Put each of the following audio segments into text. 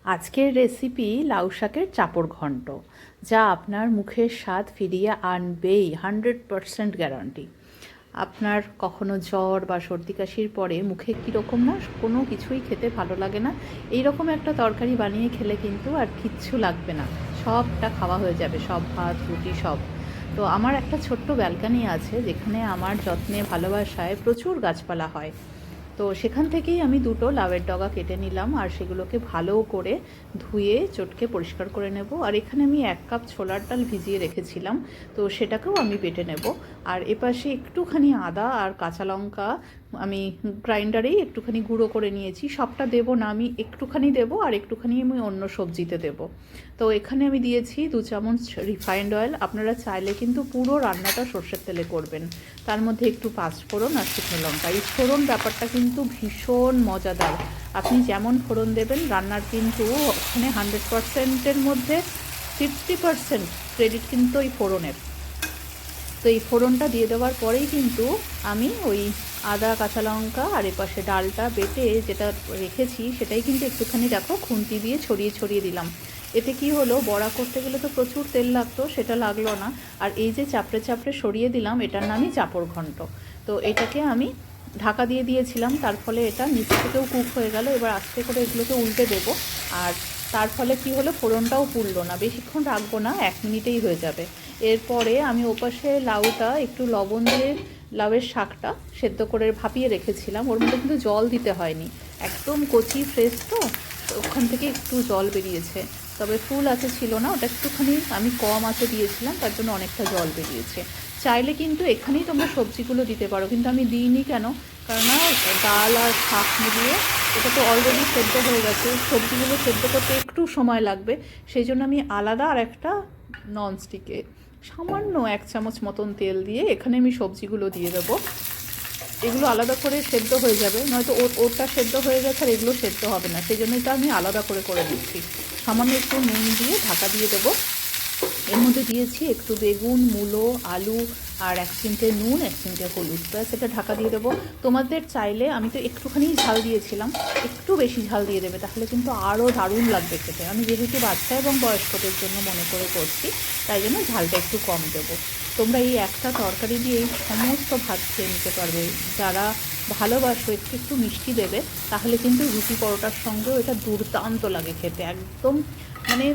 আজকের রেসিপি লাউ শাকের চাপড় ঘন্ট, যা আপনার মুখের স্বাদ ফিরিয়ে আনবেই, 100% গ্যারান্টি। আপনার কখনো জ্বর বা সর্দি কাশির পরে মুখে কীরকম না কোনো কিছুই খেতে ভালো লাগে না, এই রকম একটা তরকারি বানিয়ে খেলে কিন্তু আর কিচ্ছু লাগবে না, সবটা খাওয়া হয়ে যাবে, সব ভাত রুটি সব। তো আমার একটা ছোট্ট ব্যালকানি আছে, যেখানে আমার যত্নে ভালোবাসায় প্রচুর গাছপালা হয়। তো সেখান থেকেই আমি দুটো লাউয়ের ডগা কেটে নিলাম, আর সেগুলোকে ভালো করে ধুয়ে চটকে পরিষ্কার করে নেব। আর এখানে আমি 1 কাপ ছোলার ডাল ভিজিয়ে রেখেছিলাম, তো সেটাকেও আমি বেটে নেব। আর এপাশে একটুখানি আদা আর কাঁচা লঙ্কা আমি গ্রাইন্ডারেই একটুখানি গুঁড়ো করে নিয়েছি। সবটা দেবো না, আমি একটুখানি দেবো আর একটুখানি আমি অন্য সবজিতে দেব। তো এখানে আমি দিয়েছি 2 চামচ রিফাইন্ড অয়েল। আপনারা চাইলে কিন্তু পুরো রান্নাটা সর্ষের তেলে করবেন। তার মধ্যে একটু পাঁচফোড়ন আর শুকনো লঙ্কা। এই ফোড়ন ব্যাপারটা কিন্তু ভীষণ মজাদার। আপনি যেমন ফোড়ন দেবেন, রান্নার কিন্তু ওখানে 100%-এর মধ্যে 50% ক্রেডিট কিন্তু ওই ফোড়নের। তো এই ফোড়নটা দিয়ে দেওয়ার পরেই কিন্তু আমি ওই আদা কাঁচা লঙ্কা আর এপাশে ডালটা বেটে যেটা রেখেছি সেটাই কিন্তু একটুখানি দেখো খুন্তি দিয়ে ছড়িয়ে ছড়িয়ে দিলাম। এতে কি হলো, বড়া করতে গেলে তো প্রচুর তেল লাগতো, সেটা লাগলো না। আর এই যে চাপড়ে চাপড়ে সরিয়ে দিলাম, এটার নামই চাপড় ঘন্ট। তো এটাকে আমি ঢাকা দিয়ে দিয়েছিলাম, তার ফলে এটা নিচ থেকেও কুক হয়ে গেল। এবার আস্তে করে এগুলোকে উল্টে দেবো। আর তার ফলে কি হলো, ফোড়নটাও পুড়লো না, বেশিক্ষণ রাখবো না, 1 মিনিটেই হয়ে যাবে। এরপরে আমি ওপাশে লাউটা একটু লবণ দিয়ে লাউয়ের শাকটা সেদ্ধ করে ভাপিয়ে রেখেছিলাম। ওর মধ্যে কিন্তু জল দিতে হয়নি, একদম কচি ফ্রেশ, তো ওখান থেকে একটু জল বেরিয়েছে, তবে ফুল আছে ছিল না, ওটা একটুখানি আমি কম আছে দিয়েছিলাম, তার জন্য অনেকটা জল বেরিয়েছে। চাইলে কিন্তু এখানেই তোমরা সবজিগুলো দিতে পারো, কিন্তু আমি দিইনি কেন, কারণ ডাল আর শাক মিলিয়ে এটা তো অলরেডি সেদ্ধ হয়ে গেছে, সবজিগুলো সেদ্ধ করতে একটু সময় লাগবে। সেই জন্য আমি আলাদা আর একটা ননস্টিকে সামান্য 1 চামচ মতন তেল দিয়ে এখানে আমি সবজিগুলো দিয়ে দেবো। এগুলো আলাদা করে সেদ্ধ হয়ে যাবে, নয়তো ওরটা সেদ্ধ হয়ে গেছে আর এগুলো সেদ্ধ হবে না, সেই জন্য এটা আমি আলাদা করে দিচ্ছি। সামান্য একটু নুন দিয়ে ঢাকা দিয়ে দেবো। এর মধ্যে দিয়েছি একটু বেগুন, মূলো, আলু আর 1 চিমটে নুন, 1 চিমটে হলুদ, ব্যাস এটা ঢাকা দিয়ে দেবো। তোমাদের চাইলে, আমি তো একটুখানি ঝাল দিয়েছিলাম, একটু বেশি ঝাল দিয়ে দেবে, তাহলে কিন্তু আরও দারুণ লাগবে খেতে। আমি যেহেতু বাচ্চা এবং বয়স্কদের জন্য মনে করে করছি, তাই জন্য ঝালটা একটু কম দেবো। তোমরা এই একটা তরকারি দিয়েই সমস্ত ভাত খেয়ে নিতে পারবে। যারা ভালোবাসো একটু একটু মিষ্টি দেবে, তাহলে কিন্তু রুটি পরোটার সঙ্গেও এটা দুর্দান্ত লাগে খেতে, একদম মানে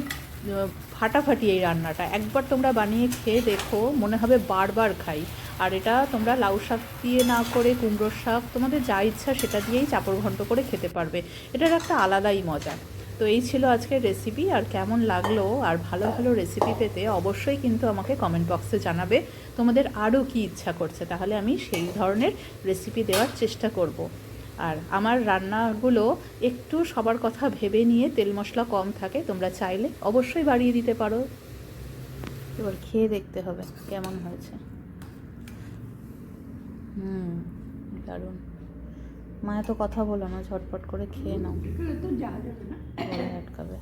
ফাটাফাটি। এই রান্নাটা একবার তোমরা বানিয়ে খেয়ে দেখো, মনে হবে বারবার খাই। আর এটা তোমরা লাউ শাক দিয়ে না করে কুমড়োর শাক, তোমাদের যা ইচ্ছা সেটা দিয়েই চাপড় ঘন্ট করে খেতে পারবে। এটার একটা আলাদাই মজা। তো এই ছিল আজকের রেসিপি, আর কেমন লাগলো, আর ভালো ভালো রেসিপি পেতে অবশ্যই কিন্তু আমাকে কমেন্ট বক্সে জানাবে তোমাদের আরও কী ইচ্ছা করছে, তাহলে আমি সেই ধরনের রেসিপি দেওয়ার চেষ্টা করব। আর আমার রান্নাগুলো একটু সবার কথা ভেবে নিয়ে তেল মশলা কম থাকে, তোমরা চাইলে অবশ্যই বাড়িয়ে দিতে পারো। এবার খেয়ে দেখতে হবে কেমন হয়েছে। দারুণ। মায়ে তো কথা বলো না, ঝটপট করে খেয়ে নাও, আটকাবে।